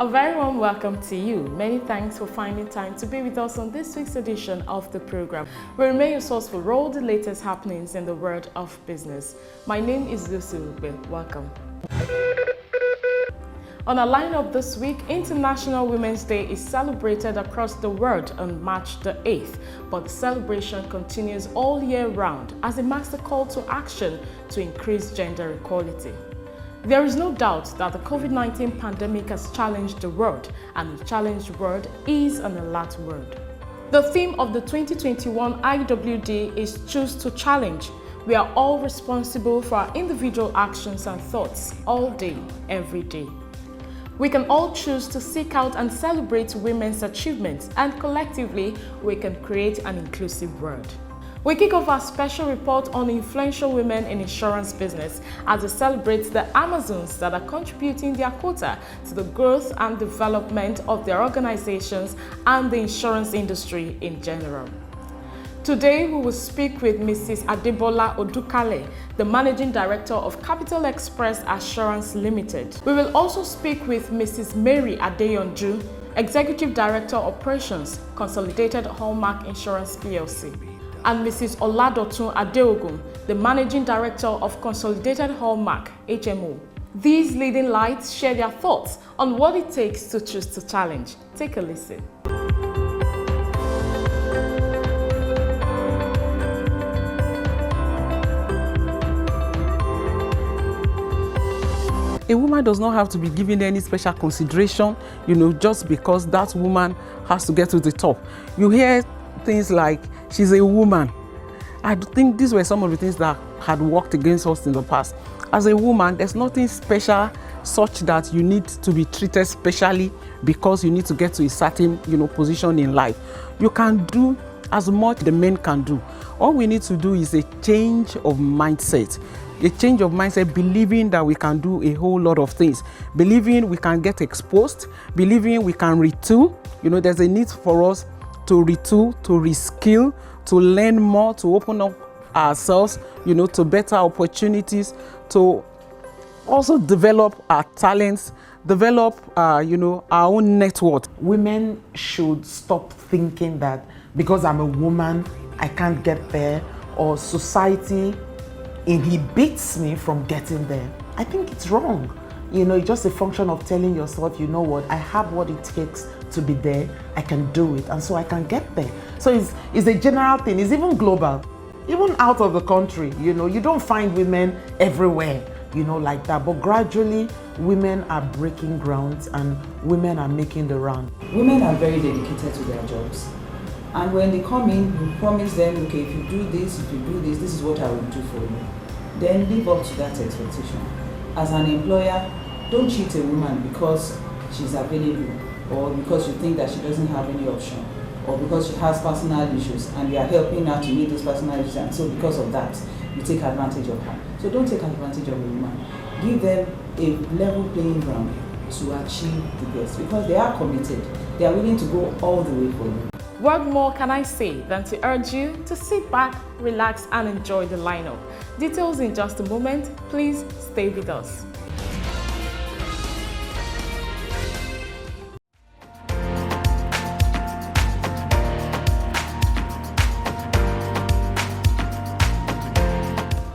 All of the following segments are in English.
A very warm welcome to you. Many thanks for finding time to be with us on this week's edition of the program. We remain your source for all the latest happenings in the world of business. My name is Lucy Ube. Welcome. On our lineup this week, International Women's Day is celebrated across the world on March the 8th, but the celebration continues all year round as it marks the call to action to increase gender equality. There is no doubt that the COVID-19 pandemic has challenged the world, and the challenged word is an alert word. The theme of the 2021 IWD is Choose to Challenge. We are all responsible for our individual actions and thoughts all day, every day. We can all choose to seek out and celebrate women's achievements, and collectively, we can create an inclusive world. We kick off our special report on influential women in insurance business as we celebrate the Amazons that are contributing their quota to the growth and development of their organizations and the insurance industry in general. Today, we will speak with Mrs. Adebola Odukale, the Managing Director of Capital Express Assurance Limited. We will also speak with Mrs. Mary Adeyonju, Executive Director Operations, Consolidated Hallmark Insurance PLC, and Mrs. Oladotun Adeogun, the Managing Director of Consolidated Hallmark HMO. These leading lights share their thoughts on what it takes to choose to challenge. Take a listen. A woman does not have to be given any special consideration, just because that woman has to get to the top. You hear things like, she's a woman. I think these were some of the things that had worked against us in the past. As a woman, there's nothing special such that you need to be treated specially because you need to get to a certain, position in life. You can do as much the men can do. All we need to do is a change of mindset. A change of mindset, believing that we can do a whole lot of things, believing we can get exposed, believing we can retool. There's a need for us to retool, to reskill, to learn more, to open up ourselves, to better opportunities, to also develop our talents, develop, our own network. Women should stop thinking that because I'm a woman, I can't get there, or society inhibits me from getting there. I think it's wrong. It's just a function of telling yourself, you know what, I have what it takes to be there, I can do it, and so I can get there. So it's a general thing, it's even global. Even out of the country, you don't find women everywhere, like that. But gradually, women are breaking grounds and women are making the round. Women are very dedicated to their jobs. And when they come in, you promise them, okay, if you do this, this is what I will do for you. Then live up to that expectation. As an employer, don't cheat a woman because she's available, or because you think that she doesn't have any option, or because she has personal issues and you are helping her to meet those personal issues, and so because of that, you take advantage of her. So don't take advantage of a woman. Give them a level playing ground to achieve the best, because they are committed. They are willing to go all the way for you. What more can I say than to urge you to sit back, relax, and enjoy the lineup. Details in just a moment. Please stay with us.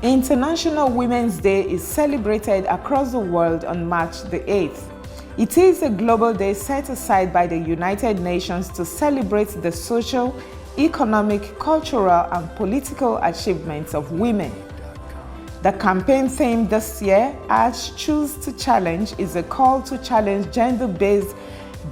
International Women's Day is celebrated across the world on March the 8th. It is a global day set aside by the United Nations to celebrate the social, economic, cultural, and political achievements of women. The campaign theme this year, as Choose to Challenge, is a call to challenge gender-based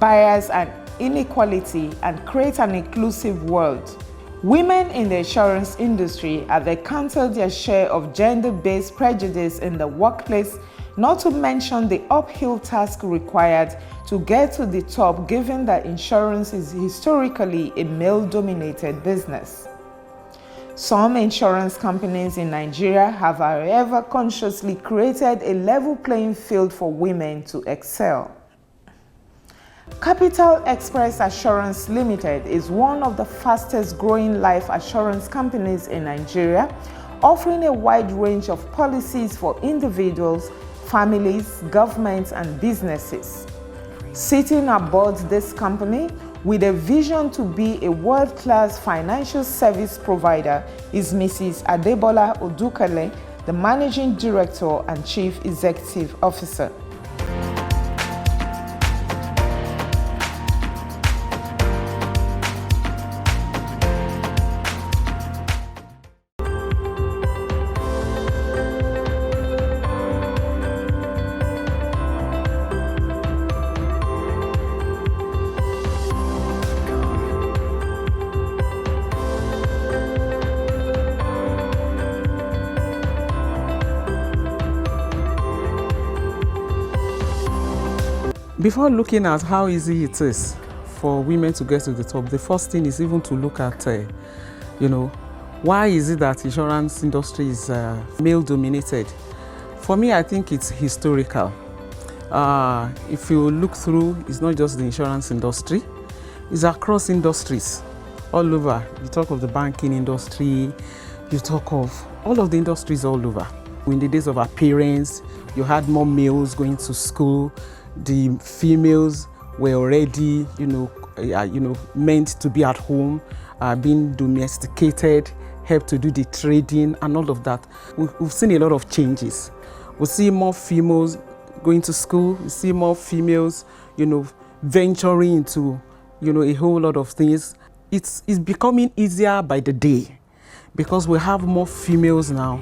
bias and inequality and create an inclusive world. Women in the insurance industry have encountered their share of gender-based prejudice in the workplace, not to mention the uphill task required to get to the top, given that insurance is historically a male-dominated business. Some insurance companies in Nigeria have, however, consciously created a level playing field for women to excel. Capital Express Assurance Limited is one of the fastest growing life assurance companies in Nigeria, offering a wide range of policies for individuals, families, governments, and businesses. Sitting aboard this company with a vision to be a world-class financial service provider is Mrs. Adebola Odukale, the Managing Director and Chief Executive Officer. Before looking at how easy it is for women to get to the top, the first thing is even to look at, why is it that insurance industry is male dominated? For me, I think it's historical. If you look through, it's not just the insurance industry, it's across industries, all over. You talk of the banking industry, you talk of all of the industries all over. In the days of our parents, you had more males going to school. The females were already, meant to be at home, being domesticated, help to do the trading and all of that. We've seen a lot of changes. We see more females going to school. We see more females, venturing into, a whole lot of things. It's becoming easier by the day because we have more females now,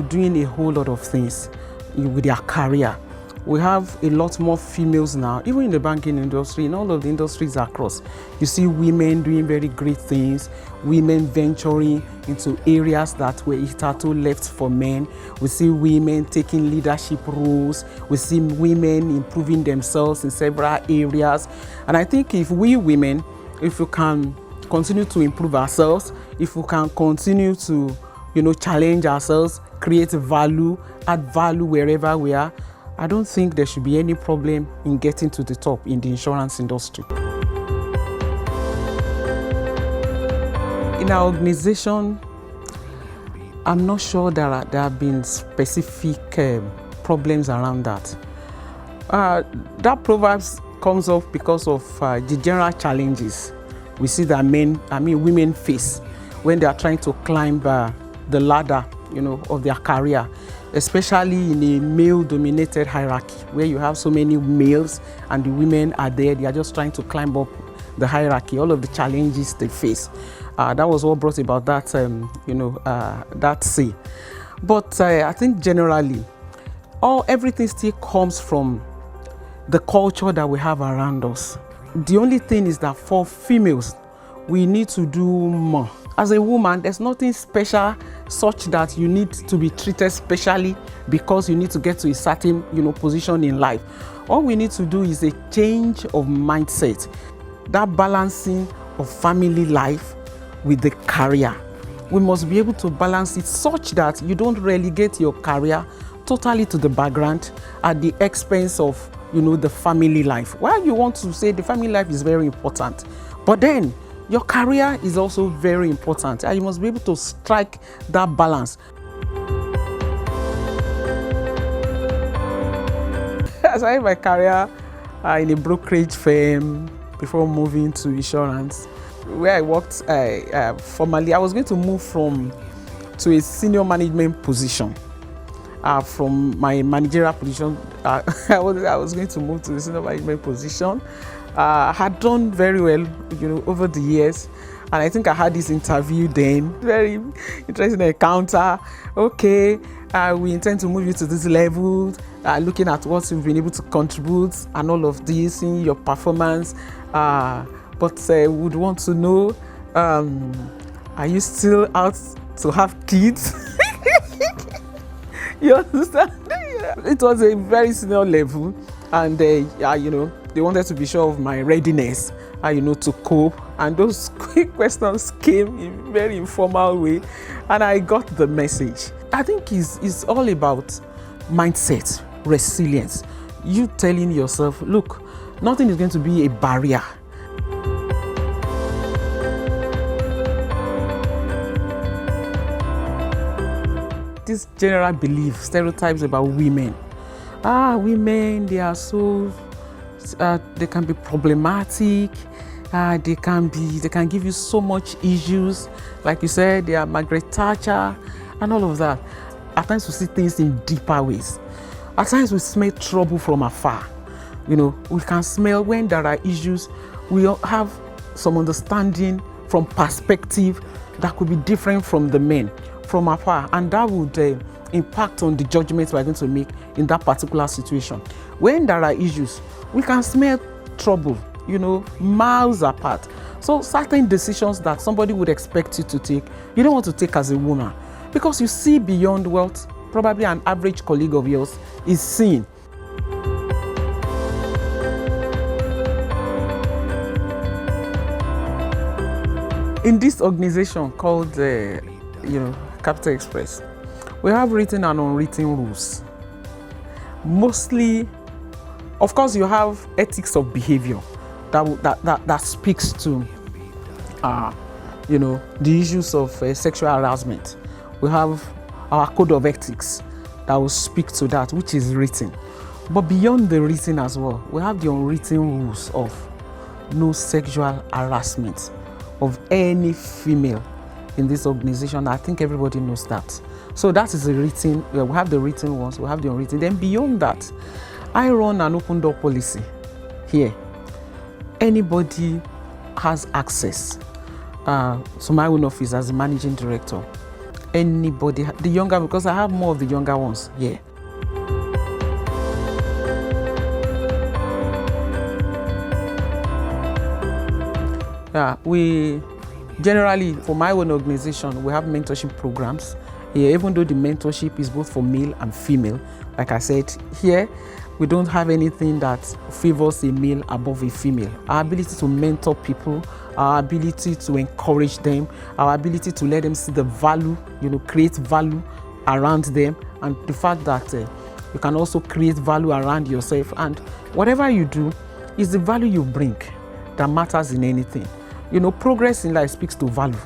doing a whole lot of things with their career. We have a lot more females now, even in the banking industry, in all of the industries across. You see women doing very great things, women venturing into areas that were hitherto left for men. We see women taking leadership roles. We see women improving themselves in several areas. And I think if we women, if we can continue to improve ourselves, if we can continue to, challenge ourselves, create value, add value wherever we are, I don't think there should be any problem in getting to the top in the insurance industry. In our organization, I'm not sure there have been specific problems around that. That proverb comes up because of the general challenges we see that women face when they are trying to climb the ladder, of their career, especially in a male-dominated hierarchy where you have so many males and the women are there. They are just trying to climb up the hierarchy. All of the challenges they face. That was what brought about that, that say. But I think generally, everything still comes from the culture that we have around us. The only thing is that for females, we need to do more. As a woman, there's nothing special such that you need to be treated specially because you need to get to a certain, position in life. All we need to do is a change of mindset, that balancing of family life with the career. We must be able to balance it such that you don't relegate your career totally to the background at the expense of, the family life. While you want to say the family life is very important, but then your career is also very important, and you must be able to strike that balance. I started my career in a brokerage firm before moving to insurance, where I worked formally. I was going to move to a senior management position. From my managerial position, I was going to move to the senior management position. I had done very well, over the years, and I think I had this interview then. Very interesting encounter. Okay, we intend to move you to this level, looking at what you've been able to contribute and all of this, seeing your performance. But would want to know, are you still out to have kids? You understand? It was a very senior level, and they wanted to be sure of my readiness, to cope. And those quick questions came in a very informal way, and I got the message. I think it's all about mindset, resilience. You telling yourself, look, nothing is going to be a barrier. This general belief, stereotypes about women. Women, they are so They can be problematic. They can give you so much issues. Like you said, they are Margaret Thatcher and all of that. At times we see things in deeper ways. At times we smell trouble from afar. You know, we can smell when there are issues. We have some understanding from perspective that could be different from the men from afar, and that would impact on the judgments we're going to make in that particular situation. When there are issues, we can smell trouble, you know, miles apart. So certain decisions that somebody would expect you to take, you don't want to take as a woman, because you see beyond what probably an average colleague of yours is seeing. In this organization called, Capital Express, we have written and unwritten rules. Mostly, of course, you have ethics of behavior that speaks to, the issues of sexual harassment. We have our code of ethics that will speak to that, which is written. But beyond the written as well, we have the unwritten rules of no sexual harassment of any female in this organization. I think everybody knows that. So that is the written, we have the written ones, we have the unwritten. Then beyond that, I run an open door policy here. Anybody has access to my own office as the managing director. Anybody, the younger, because I have more of the younger ones here. Yeah, we generally, for my own organization, we have mentorship programs. Yeah, even though the mentorship is both for male and female, like I said, here we don't have anything that favors a male above a female. Our ability to mentor people, our ability to encourage them, our ability to let them see the value, create value around them, and the fact that you can also create value around yourself. And whatever you do is the value you bring that matters in anything. Progress in life speaks to value.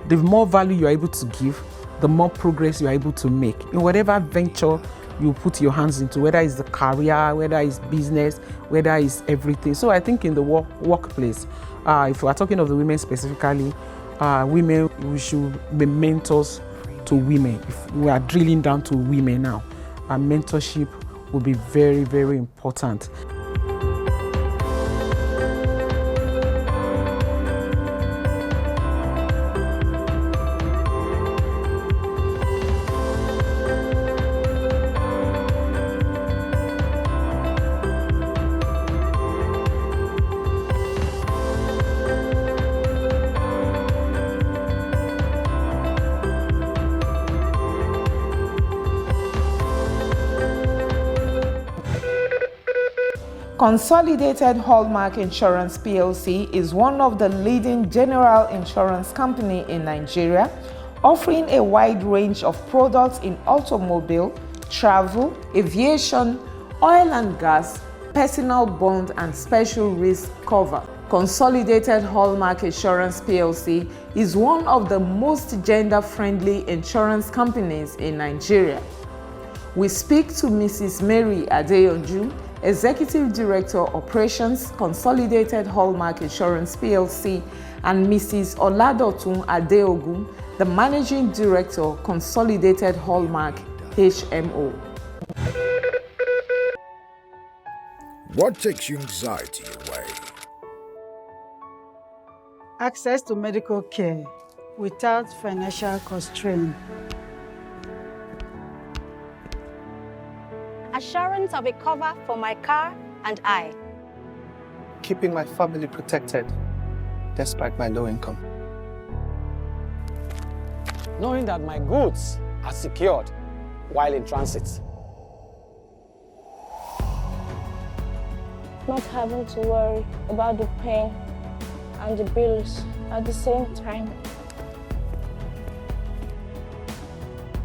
The more value you're able to give, the more progress you're able to make in whatever venture you put your hands into, whether it's the career, whether it's business, whether it's everything. So I think in the workplace, if we're talking of the women specifically, women, we should be mentors to women. If we are drilling down to women now, mentorship will be very, very important. Consolidated Hallmark Insurance PLC is one of the leading general insurance companies in Nigeria, offering a wide range of products in automobile, travel, aviation, oil and gas, personal bond, and special risk cover. Consolidated Hallmark Insurance PLC is one of the most gender-friendly insurance companies in Nigeria. We speak to Mrs. Mary Adeyonju, Executive Director Operations, Consolidated Hallmark Insurance PLC, and Mrs. Oladotun Adeogun, the Managing Director, Consolidated Hallmark HMO. What takes your anxiety away? Access to medical care without financial constraint. Assurance of a cover for my car and I. Keeping my family protected despite my low income. Knowing that my goods are secured while in transit. Not having to worry about the pain and the bills at the same time.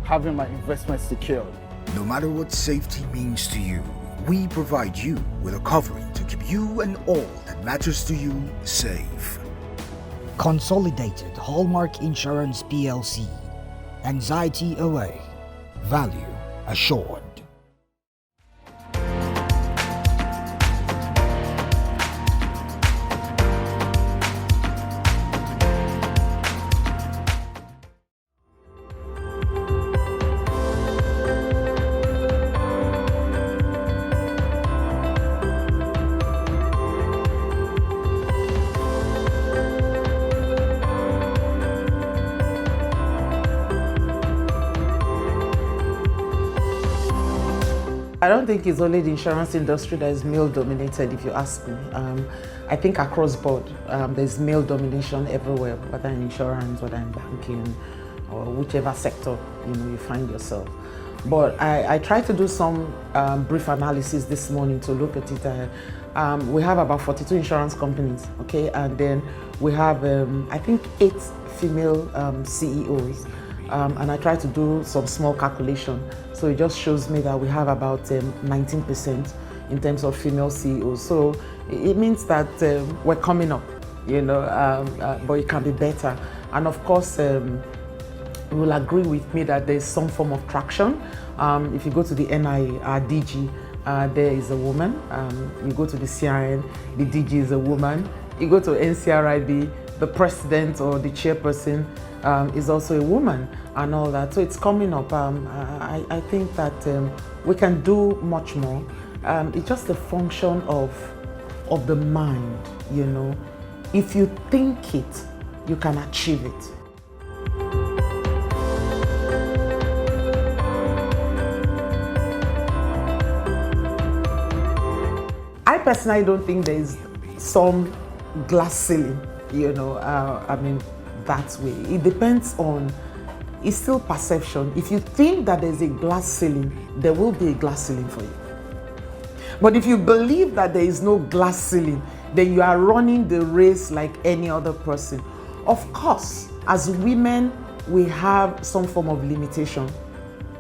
Having my investments secured. No matter what safety means to you, we provide you with a covering to keep you and all that matters to you safe. Consolidated Hallmark Insurance PLC. Anxiety away. Value assured. I don't think it's only the insurance industry that is male dominated, if you ask me. I think across board, there's male domination everywhere, whether in insurance, whether in banking, or whichever sector you find yourself. But I tried to do some brief analysis this morning to look at it. We have about 42 insurance companies, okay, and then we have I think 8 female CEOs. And I tried to do some small calculation. So it just shows me that we have about 19% in terms of female CEOs. So it means that we're coming up, but it can be better. And of course, you will agree with me that there's some form of traction. If you go to the NIA, our DG, there is a woman. You go to the CRN, the DG is a woman. You go to NCRIB, the president or the chairperson is also a woman and all that. So it's coming up. I think that we can do much more. It's just a function of the mind, If you think it, you can achieve it. I personally don't think there is some glass ceiling, that way. It depends on, it's still perception. If you think that there's a glass ceiling, there will be a glass ceiling for you. But if you believe that there is no glass ceiling, then you are running the race like any other person. Of course, as women, we have some form of limitation.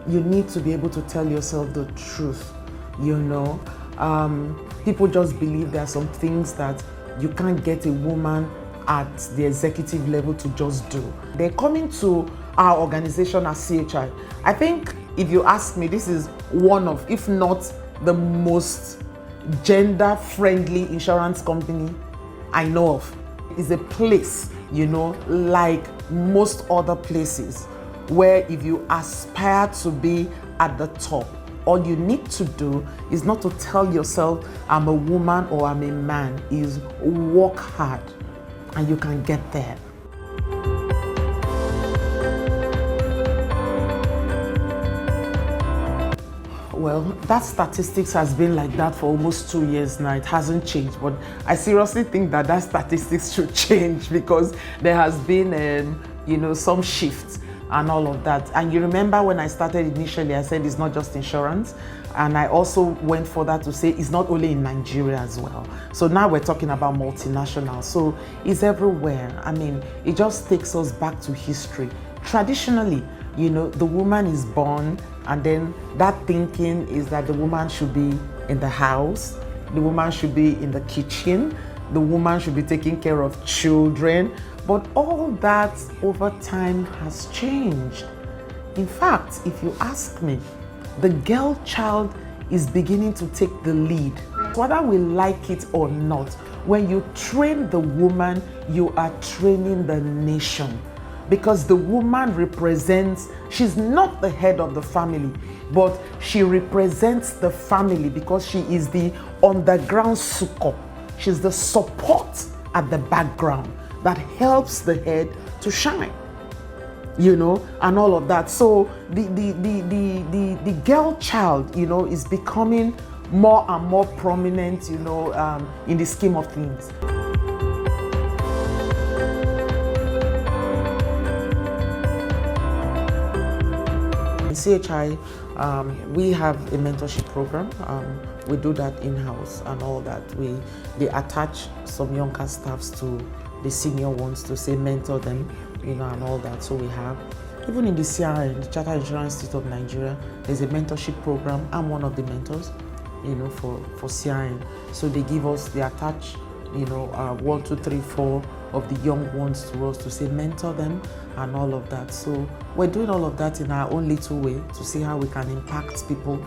You need to be able to tell yourself the truth, People just believe there are some things that you can't get a woman at the executive level to just do. They're coming to our organization as CHI. I think if you ask me, this is one of, if not the most gender-friendly insurance company I know of. It's a place, like most other places, where if you aspire to be at the top, all you need to do is not to tell yourself, I'm a woman or I'm a man, is work hard and you can get there. Well, that statistics has been like that for almost 2 years now. It hasn't changed, but I seriously think that statistics should change because there has been, some shifts and all of that. And you remember when I started initially, I said it's not just insurance. And I also went further to say it's not only in Nigeria as well. So now we're talking about multinational. So it's everywhere. It just takes us back to history. Traditionally, the woman is born, and then that thinking is that the woman should be in the house, the woman should be in the kitchen, the woman should be taking care of children. But all that over time has changed. In fact, if you ask me, the girl child is beginning to take the lead. Whether we like it or not, when you train the woman, you are training the nation. Because the woman represents, she's not the head of the family, but she represents the family because she is the underground succor. She's the support at the background that helps the head to shine, and all of that. So the girl child, is becoming more and more prominent, in the scheme of things. In CHI, we have a mentorship program. We do that in-house and all that. They attach some younger staffs to the senior ones to say mentor them, and all that. So we have, even in the CRN, the Chartered Insurance Institute of Nigeria, there's a mentorship program. I'm one of the mentors, for CRN. So they give us, they attach, 1, 2, 3, 4 of the young ones to us to say mentor them and all of that. So we're doing all of that in our own little way to see how we can impact people,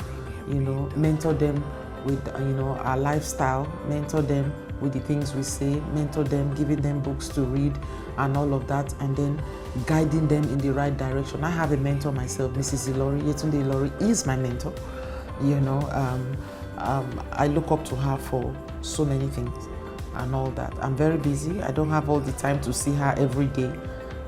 mentor them with, our lifestyle, mentor them with the things we say, mentor them, giving them books to read and all of that, and then guiding them in the right direction. I have a mentor myself, Mrs. Ilori. Yetunde Ilori is my mentor. I look up to her for so many things and all that. I'm very busy. I don't have all the time to see her every day,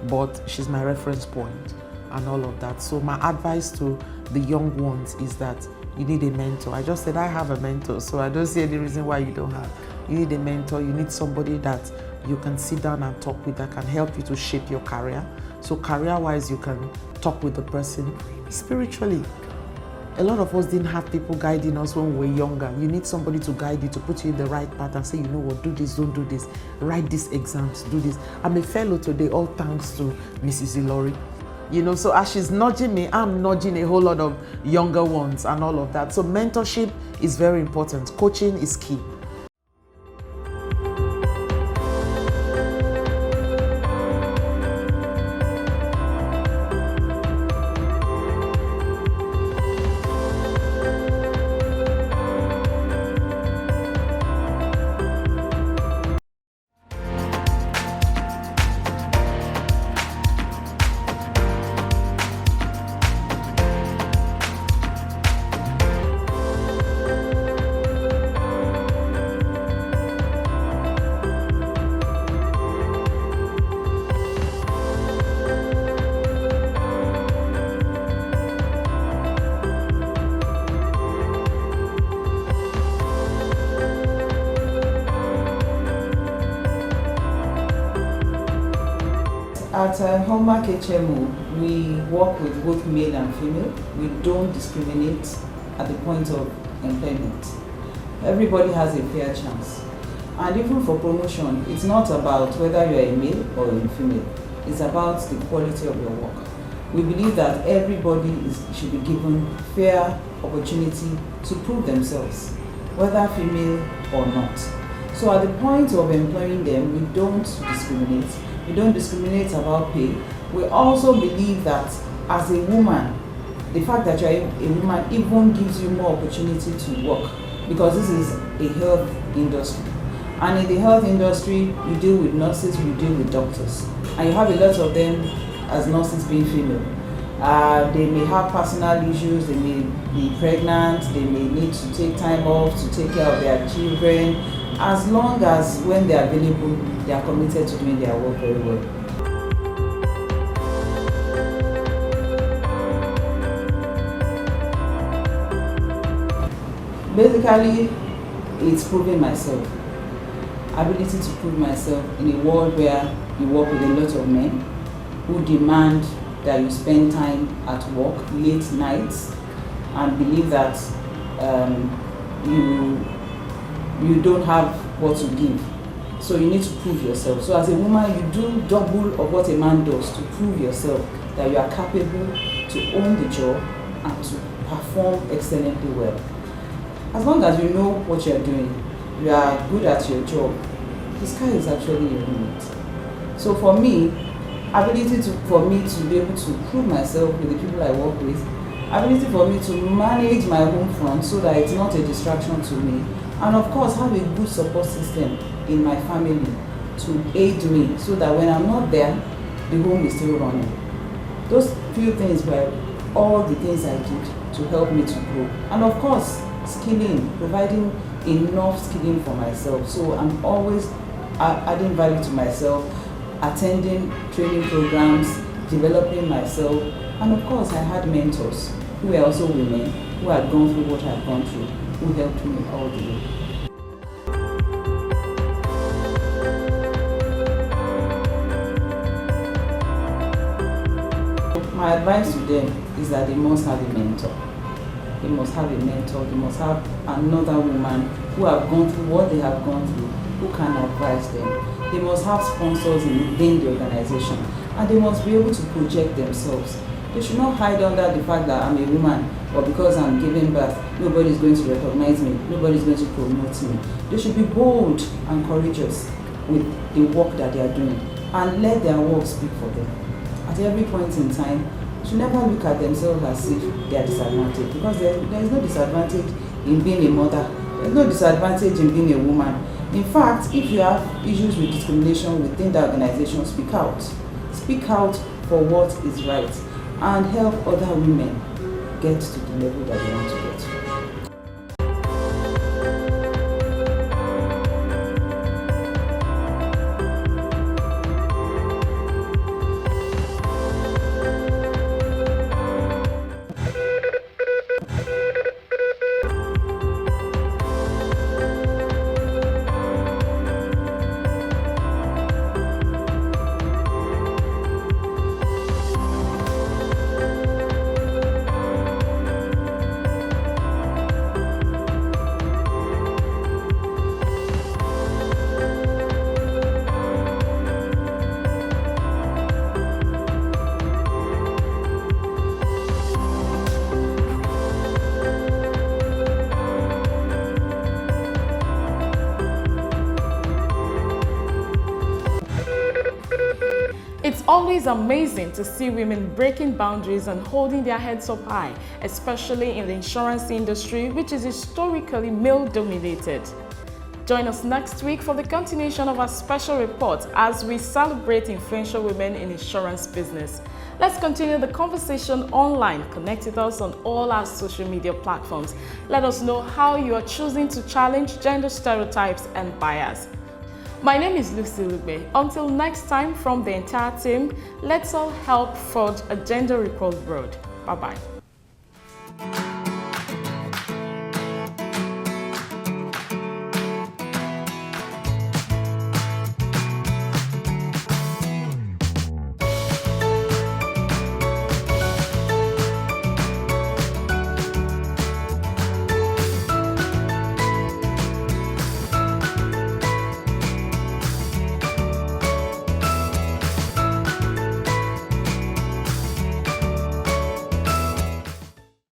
but she's my reference point and all of that. So my advice to the young ones is that you need a mentor. I just said I have a mentor, so I don't see any reason why you don't have. You need a mentor, you need somebody that you can sit down and talk with that can help you to shape your career. So career-wise, you can talk with the person. Spiritually, a lot of us didn't have people guiding us when we were younger. You need somebody to guide you, to put you in the right path and say, you know what, do this, don't do this, write these exams, do this. I'm a fellow today, all thanks to Mrs. Ilori. You know, so as she's nudging me, I'm nudging a whole lot of younger ones and all of that. So mentorship is very important. Coaching is key. At Hallmark HMO, we work with both male and female. We don't discriminate at the point of employment. Everybody has a fair chance. And even for promotion, it's not about whether you're a male or a female. It's about the quality of your work. We believe that everybody should be given fair opportunity to prove themselves, whether female or not. So at the point of employing them, we don't discriminate. We don't discriminate about pay. We also believe that as a woman, the fact that you're a woman even gives you more opportunity to work, because this is a health industry. And in the health industry, you deal with nurses, you deal with doctors. And you have a lot of them as nurses being female. They may have personal issues, they may be pregnant, they may need to take time off to take care of their children. As long as when they are available, they are committed to doing their work very well. Basically, it's proving myself. Ability to prove myself in a world where you work with a lot of men who demand that you spend time at work, late nights, and believe that you don't have what to give. So you need to prove yourself. So as a woman, you do double of what a man does to prove yourself that you are capable to own the job and to perform excellently well. As long as you know what you are doing, you are good at your job, the sky is actually your limit. So for me, ability for me to be able to prove myself with the people I work with, ability for me to manage my home front so that it's not a distraction to me, and of course have a good support system in my family to aid me so that when I'm not there, the home is still running. Those few things were all the things I did to help me to grow. And of course, skilling, providing enough skilling for myself. So I'm always adding value to myself, attending training programs, developing myself. And of course, I had mentors who were also women who had gone through what I've gone through, who helped me all the way. My advice to them is that they must have a mentor. They must have a mentor, they must have another woman who have gone through what they have gone through, who can advise them. They must have sponsors within the organization, and they must be able to project themselves. They should not hide under the fact that I'm a woman, or because I'm giving birth, nobody is going to recognize me, nobody is going to promote me. They should be bold and courageous with the work that they are doing, and let their work speak for them. At every point in time, they should never look at themselves as if they are disadvantaged, because there is no disadvantage in being a mother. There is no disadvantage in being a woman. In fact, if you have issues with discrimination within the organization, speak out. Speak out for what is right and help other women get to the level that they want to get to. It's always amazing to see women breaking boundaries and holding their heads up high, especially in the insurance industry, which is historically male-dominated. Join us next week for the continuation of our special report as we celebrate influential women in insurance business. Let's continue the conversation online. Connect with us on all our social media platforms. Let us know how you are choosing to challenge gender stereotypes and bias. My name is Lucy Lugbe. Until next time, from the entire team, let's all help forge a gender-equal world. Bye-bye.